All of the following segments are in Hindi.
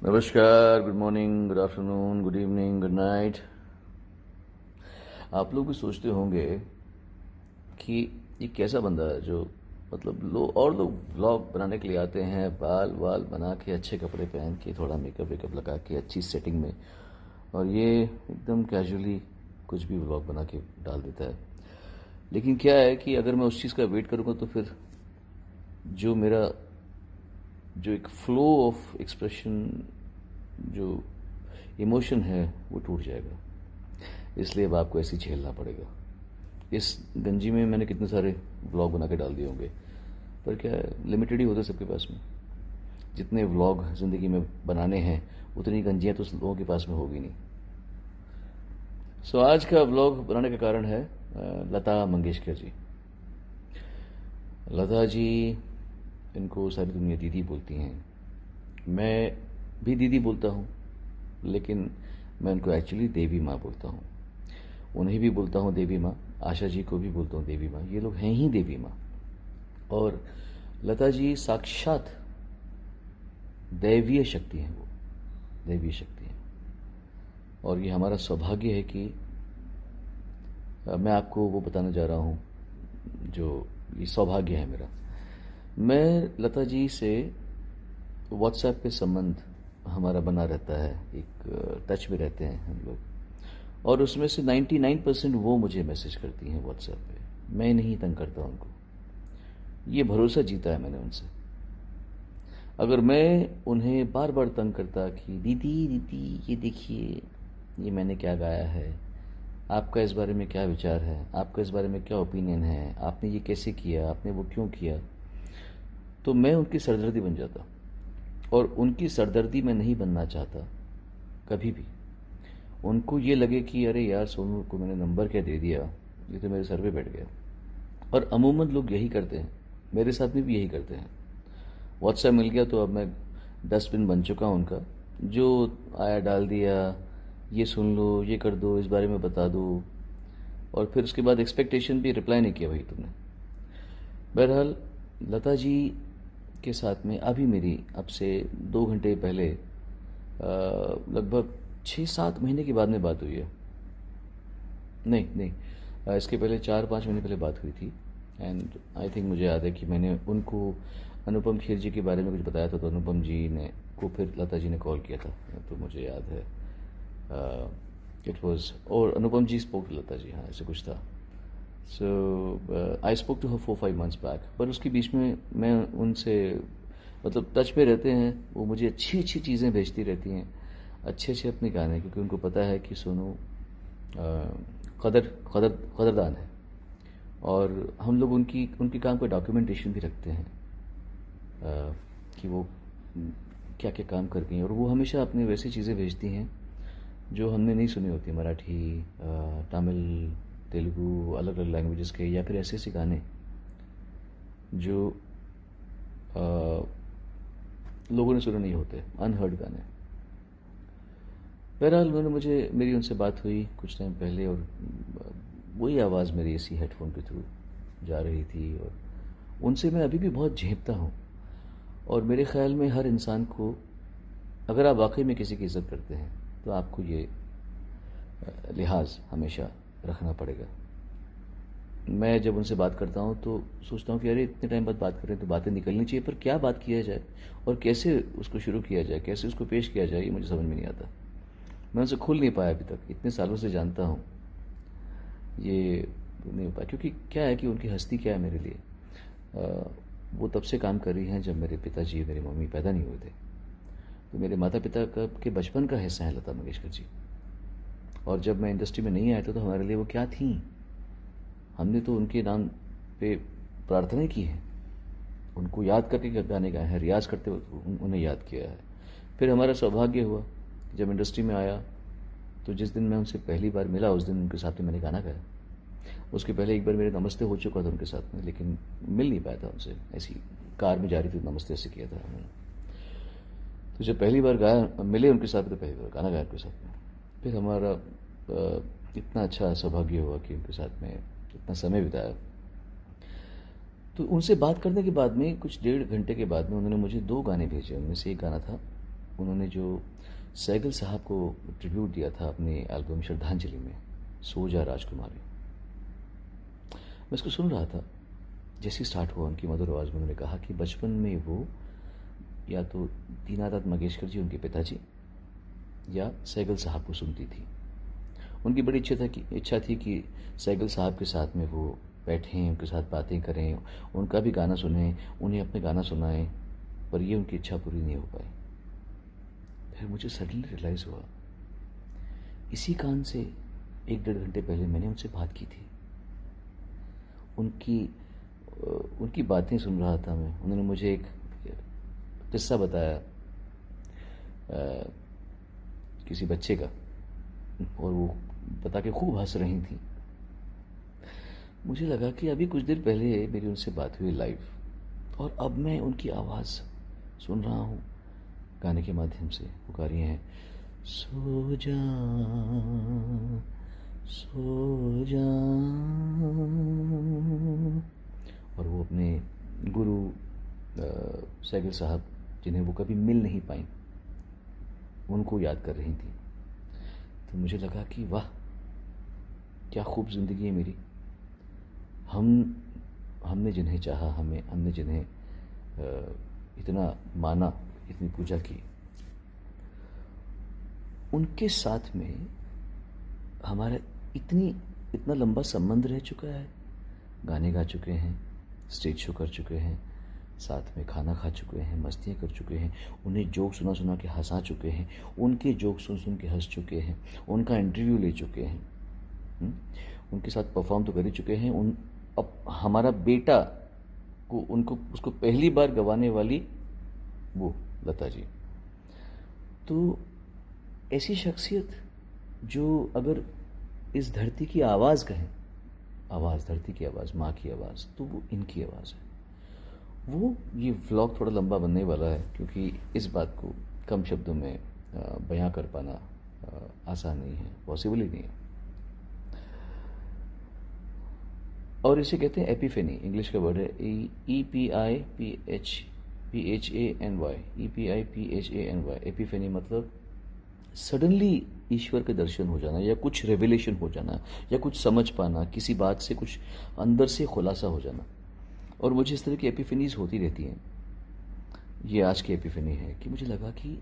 नमस्कार, good morning, good afternoon, good evening, good night. आप लोग भी सोचते होंगे कि ये कैसा बंदा है जो मतलब लोग व्लॉग बनाने के लिए आते हैं, बाल वाल बना के, अच्छे कपड़े पहन के, थोड़ा मेकअप वेकअप लगा के, अच्छी सेटिंग में, और ये एकदम कैजुअली कुछ भी व्लॉग बना के डाल देता है। लेकिन क्या है कि अगर मैं उस चीज़ का वेट करूँगा तो फिर जो मेरा जो एक फ्लो ऑफ एक्सप्रेशन, जो इमोशन है, वो टूट जाएगा। इसलिए अब आपको ऐसे ही झेलना पड़ेगा। इस गंजी में मैंने कितने सारे व्लॉग बना के डाल दिए होंगे, पर क्या है, लिमिटेड ही होता है सबके पास में। जितने व्लॉग ज़िंदगी में बनाने हैं उतनी गंजियाँ तो लोगों के पास में होगी नहीं। सो आज का व्लॉग बनाने का कारण है लता मंगेशकर जी। लता जी, इनको सारी दुनिया दीदी बोलती हैं। मैं भी दीदी बोलता हूँ, लेकिन मैं उनको एक्चुअली देवी माँ बोलता हूँ। उन्हें भी बोलता हूँ देवी माँ, आशा जी को भी बोलता हूँ देवी माँ। ये लोग हैं ही देवी माँ। और लता जी साक्षात दैवीय शक्ति हैं, वो दैवीय शक्ति हैं। और ये हमारा सौभाग्य है कि मैं आपको वो बताने जा रहा हूँ जो ये सौभाग्य है मेरा। मैं लता जी से व्हाट्सएप पे संबंध हमारा बना रहता है, एक टच में रहते हैं हम लोग, और उसमें से 99% वो मुझे मैसेज करती हैं व्हाट्सएप पे। मैं नहीं तंग करता उनको, ये भरोसा जीता है मैंने उनसे। अगर मैं उन्हें बार बार तंग करता कि दीदी दीदी ये देखिए, ये मैंने क्या गाया है, आपका इस बारे में क्या विचार है, आपका इस बारे में क्या ओपिनियन है, आपने ये कैसे किया, आपने वो क्यों किया, तो मैं उनकी सरदर्दी बन जाता। और उनकी सरदर्दी मैं नहीं बनना चाहता कभी भी। उनको ये लगे कि अरे यार, सोनू को मैंने नंबर क्या दे दिया, ये तो मेरे सर पे बैठ गया। और अमूमन लोग यही करते हैं, मेरे साथ में भी यही करते हैं। व्हाट्सएप मिल गया तो अब मैं डस्टबिन बन चुका हूँ उनका, जो आया डाल दिया, ये सुन लो, ये कर दो, इस बारे में बता दो, और फिर उसके बाद एक्सपेक्टेशन भी, रिप्लाई नहीं किया भाई तुमने। बहरहाल लता जी के साथ में अभी मेरी अब से 2 घंटे पहले लगभग 6-7 महीने के बाद में बात हुई है। नहीं, इसके पहले 4-5 महीने पहले बात हुई थी। एंड आई थिंक मुझे याद है कि मैंने उनको अनुपम खेर जी के बारे में कुछ बताया था, तो अनुपम जी ने को फिर लता जी ने कॉल किया था, तो मुझे याद है इट वाज, और अनुपम जी स्पोक टू लता जी, हाँ ऐसे कुछ था। So I spoke to her 4-5 months back. पर उसके बीच में मैं उनसे मतलब टच पे रहते हैं। वो मुझे अच्छी अच्छी चीज़ें भेजती रहती हैं, अच्छे अच्छे अपने गाने, क्योंकि उनको पता है कि सोनू कदरदान है। और हम लोग उनकी काम का डॉक्यूमेंटेशन भी रखते हैं कि वो क्या क्या काम कर गई हैं। और वो हमेशा अपने वैसी चीज़ें भेजती हैं जो हमने नहीं सुनी होती, मराठी, तमिल, तेलुगु, अलग अलग लैंग्वेजेस के, या फिर ऐसे ऐसे गाने जो लोगों ने सुने नहीं होते, अनहर्ड गाने। बहरहाल मेरी उनसे बात हुई कुछ टाइम पहले, और वही आवाज़ मेरी इसी हेडफोन के थ्रू जा रही थी। और उनसे मैं अभी भी बहुत झेपता हूँ। और मेरे ख्याल में हर इंसान को, अगर आप वाकई में किसी की इज्जत करते हैं, तो आपको ये लिहाज हमेशा रखना पड़ेगा। मैं जब उनसे बात करता हूँ तो सोचता हूँ कि अरे इतने टाइम बाद बात करें तो बातें निकलनी चाहिए, पर क्या बात किया जाए और कैसे उसको शुरू किया जाए, कैसे उसको पेश किया जाए, ये मुझे समझ में नहीं आता। मैं उनसे खुल नहीं पाया अभी तक, इतने सालों से जानता हूँ, ये नहीं हो पाया। क्योंकि क्या है कि उनकी हस्ती क्या है मेरे लिए, वो तब से काम कर रही हैं जब मेरे पिताजी, मेरी मम्मी पैदा नहीं हुए थे। तो मेरे माता पिता के बचपन का हिस्सा है लता मंगेशकर जी। और जब मैं इंडस्ट्री में नहीं आया था तो हमारे लिए वो क्या थी, हमने तो उनके नाम पे प्रार्थना की है, उनको याद करके गाने गाए हैं, रियाज करते हुए उन्हें याद किया है। फिर हमारा सौभाग्य हुआ जब इंडस्ट्री में आया, तो जिस दिन मैं उनसे पहली बार मिला उस दिन उनके साथ में मैंने गाना गाया। उसके पहले एक बार मेरे नमस्ते हो चुका था उनके साथ में, लेकिन मिल नहीं पाया था उनसे, ऐसी कार में जा रही थी, नमस्ते से किया था उन्होंने। तो जब पहली बार गाया, मिले उनके साथ, तो पहली बार गाना गाया उनके साथ में। फिर हमारा इतना अच्छा सौभाग्य हुआ कि उनके साथ में इतना समय बिताया। तो उनसे बात करने के बाद में कुछ 1.5 घंटे के बाद में उन्होंने मुझे 2 गाने भेजे। उनमें से एक गाना था, उन्होंने जो सैगल साहब को ट्रिब्यूट दिया था अपने एल्बम श्रद्धांजलि में, सो जा राजकुमारी। मैं इसको सुन रहा था, जैसे ही स्टार्ट हुआ उनकी मधुर आवाज़ में उन्होंने कहा कि बचपन में वो या तो दीनानाथ मंगेशकर जी उनके पिताजी या सैगल साहब को सुनती थी। उनकी बड़ी इच्छा थी कि सैगल साहब के साथ में वो बैठें, उनके साथ बातें करें, उनका भी गाना सुनें, उन्हें अपने गाना सुनाएं, पर ये उनकी इच्छा पूरी नहीं हो पाई। फिर मुझे सडनली रियलाइज़ हुआ, इसी कान से 1-1.5 घंटे पहले मैंने उनसे बात की थी। उनकी बातें सुन रहा था मैं। उन्होंने मुझे एक किस्सा बताया किसी बच्चे का, और वो बता के खूब हंस रही थी। मुझे लगा कि अभी कुछ देर पहले मेरी उनसे बात हुई लाइव, और अब मैं उनकी आवाज़ सुन रहा हूँ गाने के माध्यम से। वो गा रही हैं, सो जा सो जा, और वो अपने गुरु सैगल साहब, जिन्हें वो कभी मिल नहीं पाई, उनको याद कर रही थी। तो मुझे लगा कि वाह, क्या खूब ज़िंदगी है मेरी। हमने जिन्हें चाहा, हमने जिन्हें इतना माना, इतनी पूजा की, उनके साथ में हमारा इतना लंबा संबंध रह चुका है। गाने गा चुके हैं, स्टेज शो कर चुके हैं, साथ में खाना खा चुके हैं, मस्तियाँ कर चुके हैं, उन्हें जोक सुना के हंसा चुके हैं, उनके जोक सुन के हंस चुके हैं, उनका इंटरव्यू ले चुके हैं, उनके साथ परफॉर्म तो कर ही चुके हैं। अब हमारा बेटा को उसको पहली बार गवाने वाली वो लता जी। तो ऐसी शख्सियत जो अगर इस धरती की आवाज़ कहें, धरती की आवाज़, माँ की आवाज़, तो वो इनकी आवाज़ है। ये व्लॉग थोड़ा लंबा बनने वाला है, क्योंकि इस बात को कम शब्दों में बयां कर पाना आसान नहीं है, पॉसिबल ही नहीं है। और इसे कहते हैं एपिफेनी, इंग्लिश का वर्ड है EPIPHANY, एपिफेनी मतलब सडनली ईश्वर के दर्शन हो जाना, या कुछ रेवलेशन हो जाना, या कुछ समझ पाना, किसी बात से कुछ अंदर से खुलासा हो जाना। और मुझे इस तरह की एपिफेनीज होती रहती हैं। ये आज की एपिफेनी है कि मुझे लगा कि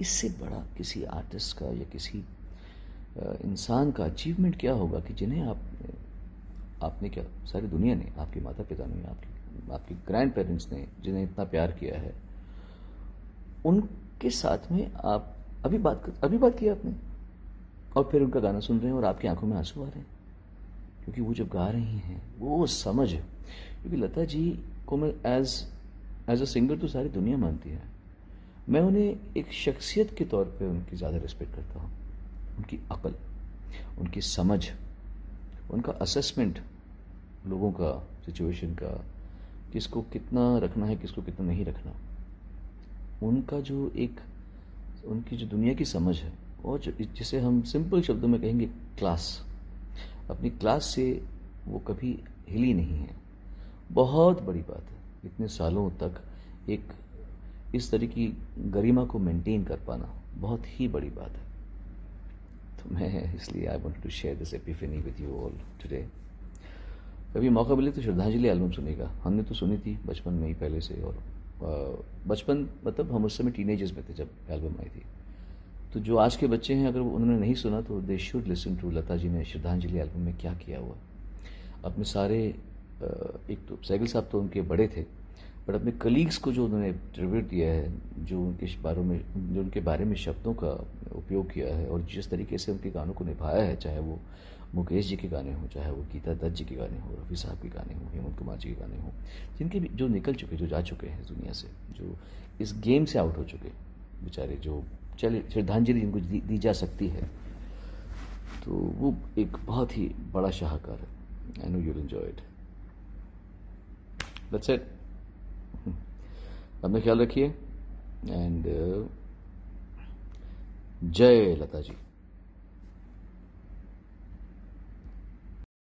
इससे बड़ा किसी आर्टिस्ट का या किसी इंसान का अचीवमेंट क्या होगा कि जिन्हें आपने क्या, सारी दुनिया ने, आपके माता पिता ने, आपके ग्रैंड पेरेंट्स ने जिन्हें इतना प्यार किया है, उनके साथ में आप अभी बात की आपने, और फिर उनका गाना सुन रहे हैं और आपकी आंखों में आंसू आ रहे हैं, क्योंकि वो जब गा रही हैं वो समझ है। क्योंकि लता जी को मैं एज अ सिंगर तो सारी दुनिया मानती है, मैं उन्हें एक शख्सियत के तौर पे उनकी ज़्यादा रिस्पेक्ट करता हूँ। उनकी अकल, उनकी समझ, उनका असेसमेंट लोगों का, सिचुएशन का, किसको कितना रखना है, किसको कितना नहीं रखना, उनका जो उनकी जो दुनिया की समझ है, और जिसे हम सिंपल शब्दों में कहेंगे क्लास, अपनी क्लास से वो कभी हिली नहीं है। बहुत बड़ी बात है इतने सालों तक एक इस तरह की गरिमा को मेंटेन कर पाना, बहुत ही बड़ी बात है। तो मैं इसलिए I want to share this epiphany with you all today. कभी मौका मिले तो श्रद्धांजलि एल्बम सुनेगा। हमने तो सुनी थी बचपन में ही पहले से, और बचपन मतलब हम उस समय टीनेजर्स में थे जब एल्बम आई थी। तो जो आज के बच्चे हैं, अगर उन्होंने नहीं सुना तो they should listen to Lata ji ने श्रद्धांजलि एल्बम में क्या किया हुआ। अपने सारे एक तो सैगल साहब तो उनके बड़े थे, बट अपने कलीग्स को जो उन्होंने ट्रिब्यूट दिया है, जो उनके बारे में शब्दों का उपयोग किया है, और जिस तरीके से उनके गानों को निभाया है, चाहे वो मुकेश जी के गाने हों, चाहे वो गीता दत्त जी के गाने हों, रफ़ी साहब के गाने हों, हेमंत कुमार जी के गाने हों, जिनके भी जो निकल चुके, जो जा चुके हैं दुनिया से, जो इस गेम से आउट हो चुके बेचारे, जो चले श्रद्धांजलि जिनको दी जा सकती है, तो वो एक बहुत ही बड़ा शाहकार है। I know you'll enjoy it. That's it. अपना ख्याल रखिए, एंड जय लता जी।